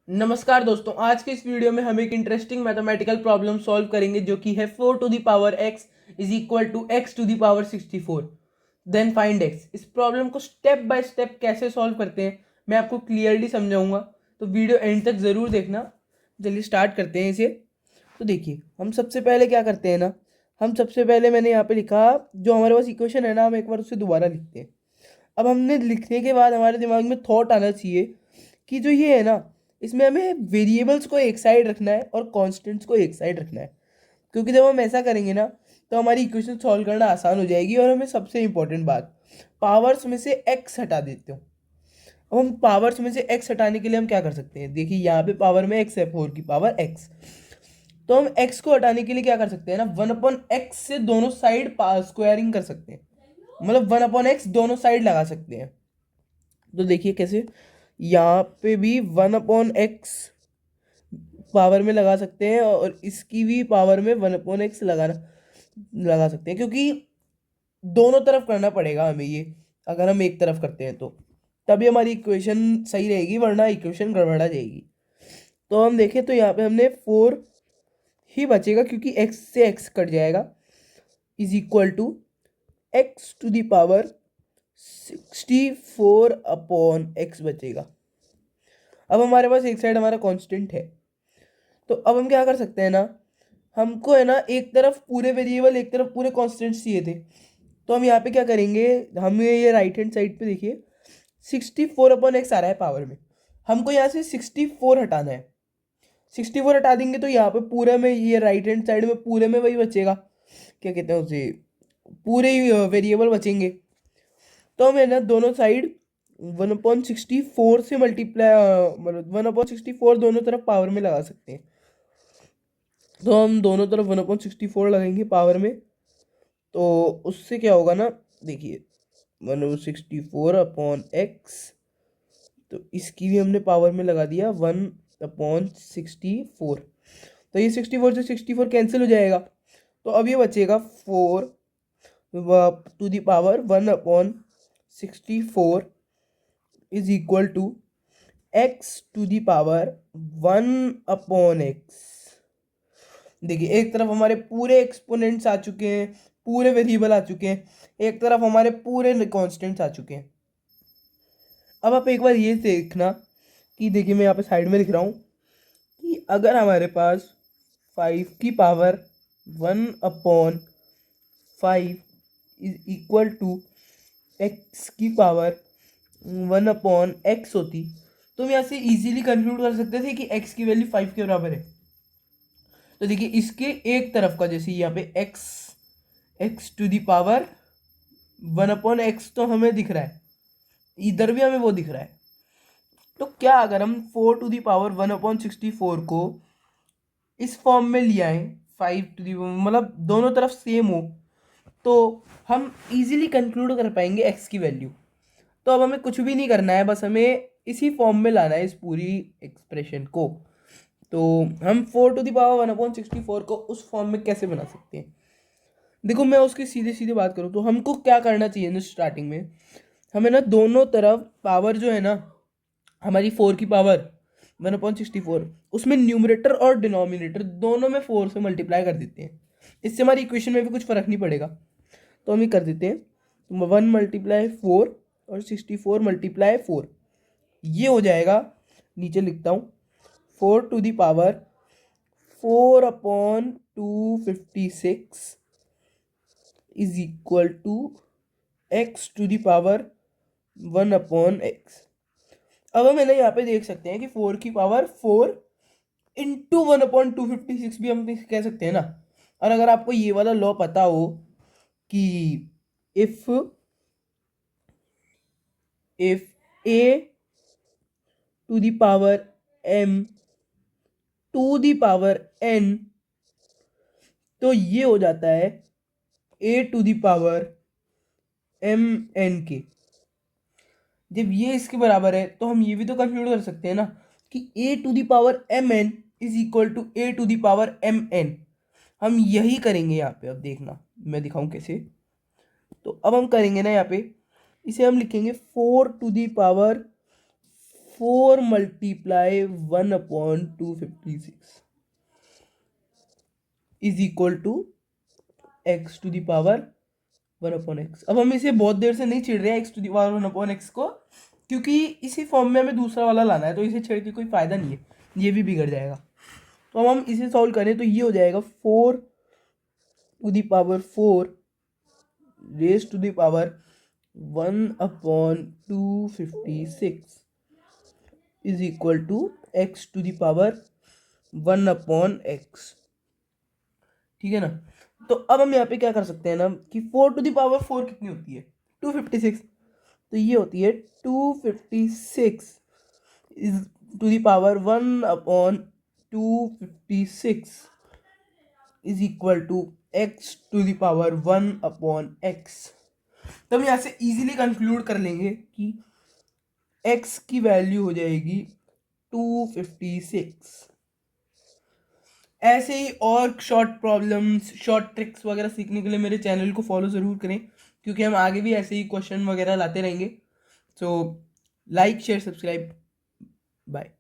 नमस्कार दोस्तों, आज के इस वीडियो में हम एक इंटरेस्टिंग मैथमेटिकल प्रॉब्लम सॉल्व करेंगे जो कि है 4 to the power x is equal to x to the power 64। Then find x। इस प्रॉब्लम को स्टेप बाय स्टेप कैसे सॉल्व करते हैं मैं आपको क्लियरली समझाऊंगा, तो वीडियो एंड तक ज़रूर देखना। चलिए स्टार्ट करते हैं इसे। तो देखिए, हम सबसे पहले क्या करते हैं ना, हम सबसे पहले मैंने यहाँ पे लिखा जो हमारे पास इक्वेशन है ना, हम एक बार उसे दोबारा लिखते हैं। अब हमने लिखने के बाद हमारे दिमाग में थॉट आना चाहिए कि जो ये है ना, इसमें हमें वेरिएबल्स को एक साइड रखना है और कांस्टेंट्स को एक साइड रखना है। क्योंकि जब हम ऐसा करेंगे ना, तो हमारी इक्वेशन सॉल्व करना आसान हो जाएगी। और हमें सबसे इंपॉर्टेंट बात, पावर्स में से एक्स हटा देते हो। अब हम पावर्स में से एक्स हटाने के लिए हम क्या कर सकते हैं, देखिए यहाँ पे पावर में एक्स है, 4 की पावर एक्स। तो हम एक्स को हटाने के लिए क्या कर सकते हैं ना, 1/x से दोनों साइड स्क्वायरिंग कर सकते हैं, मतलब 1/x दोनों साइड लगा सकते हैं। तो देखिए कैसे, यहाँ पे भी 1/x पावर में लगा सकते हैं और इसकी भी पावर में 1/x लगा सकते हैं, क्योंकि दोनों तरफ करना पड़ेगा हमें ये। अगर हम एक तरफ करते हैं तो तभी हमारी इक्वेशन सही रहेगी, वरना इक्वेशन गड़बड़ा जाएगी। तो हम देखें तो यहाँ पे हमने 4 ही बचेगा, क्योंकि x से x कट जाएगा, is equal to x to the power 64/x बचेगा। अब हमारे पास एक साइड हमारा कांस्टेंट है, तो अब हम क्या कर सकते हैं ना, हमको है ना एक तरफ पूरे वेरिएबल एक तरफ पूरे कांस्टेंट्स चाहिए थे। तो हम यहाँ पे क्या करेंगे, हमें ये राइट हैंड साइड पे देखिए 64/x आ रहा है पावर में। हमको यहाँ से 64 हटाना है। 64 हटा देंगे तो यहाँ पे पूरे में, ये राइट हैंड साइड में पूरे में वही बचेगा, क्या कहते हैं उसे, पूरे वेरिएबल बचेंगे। तो हम है ना दोनों साइड 1/64 से मल्टीप्लाई, मतलब 1/64 दोनों तरफ पावर में लगा सकते हैं। तो हम दोनों तरफ 1/64 लगाएंगे पावर में, तो उससे क्या होगा ना, देखिए 1/64/x, तो इसकी भी हमने पावर में लगा दिया 1/64। तो ये 64 से 64 कैंसिल हो जाएगा, तो अब ये बचेगा 4 to the power 1/64 is equal to x to the power 1/x। देखिए, एक तरफ हमारे पूरे एक्सपोनेंट्स आ चुके हैं, पूरे वेरिएबल आ चुके हैं, एक तरफ हमारे पूरे कांस्टेंट्स आ चुके हैं। अब आप एक बार ये देखना कि देखिए, मैं यहाँ पे साइड में लिख रहा हूँ कि अगर हमारे पास 5 इज इक्वल टू x की पावर 1/x होती, तो हम यहाँ से इजीली कंक्लूड कर सकते थे कि x की वैल्यू 5 के बराबर है। तो देखिए, इसके एक तरफ का, जैसे यहाँ पे x to the power 1/x तो हमें दिख रहा है, इधर भी हमें वो दिख रहा है। तो क्या अगर हम 4 टू दी पावर 1/64 को इस फॉर्म में ले आए, 5 टू दी, मतलब दोनों तरफ सेम हो, तो हम इजीली कंक्लूड कर पाएंगे x की वैल्यू। तो अब हमें कुछ भी नहीं करना है, बस हमें इसी फॉर्म में लाना है इस पूरी एक्सप्रेशन को। तो हम 4 टू द पावर 1/64 को उस फॉर्म में कैसे बना सकते हैं, देखो मैं उसकी सीधे सीधे बात करूँ तो हमको क्या करना चाहिए ना, स्टार्टिंग में हमें ना दोनों तरफ पावर जो है ना, हमारी 4 की पावर 1/64, उसमें न्यूमरेटर और डिनोमिनेटर दोनों में 4 से मल्टीप्लाई कर देते हैं। इससे हमारी इक्वेशन में भी कुछ फर्क नहीं पड़ेगा, तो हम ये कर देते हैं। तो 1 × 4 और 64 × 4, ये हो जाएगा। नीचे लिखता हूँ 4 to the power 4/256 is equal to x to the power 1/x। अब हम है ना यहाँ पे देख सकते हैं कि 4 की पावर 4 इंटू 1/256 भी हम कह सकते हैं ना। और अगर आपको ये वाला लॉ पता हो कि if a to the power m to the power n, तो ये हो जाता है a to the power m n के। जब ये इसके बराबर है तो हम ये भी तो कंक्लूड कर सकते हैं ना कि a to the power m n is equal to a to the power m n। हम यही करेंगे यहाँ पे। अब देखना मैं दिखाऊं कैसे। तो अब हम करेंगे ना यहाँ पे, इसे हम लिखेंगे 4 to the power 4 multiply 1/256 is equal to x to the power 1/x। अब हम इसे बहुत देर से नहीं चिढ़ रहे हैं x to the power 1/x को, क्योंकि इसी फॉर्म में हमें दूसरा वाला लाना है, तो इसे छेड़ के कोई फायदा नहीं है, ये भी बिगड़ जाएगा। तो अब हम इसे सॉल्व करें तो ये हो जाएगा 4 to the power 4 raise to the power 1/256 is equal to x to the power 1/x। ठीक है ना। तो अब हम यहाँ पे क्या कर सकते हैं ना कि 4 टू द पावर 4 कितनी होती है, 256। तो ये होती है 256 is to the power 1/256 is equal to x to the power 1/x। तो हम यहाँ से इजीली कंक्लूड कर लेंगे कि x की वैल्यू हो जाएगी 256। ऐसे ही और शॉर्ट प्रॉब्लम्स, शॉर्ट ट्रिक्स वगैरह सीखने के लिए मेरे चैनल को फॉलो ज़रूर करें, क्योंकि हम आगे भी ऐसे ही क्वेश्चन वगैरह लाते रहेंगे। So like share subscribe, bye.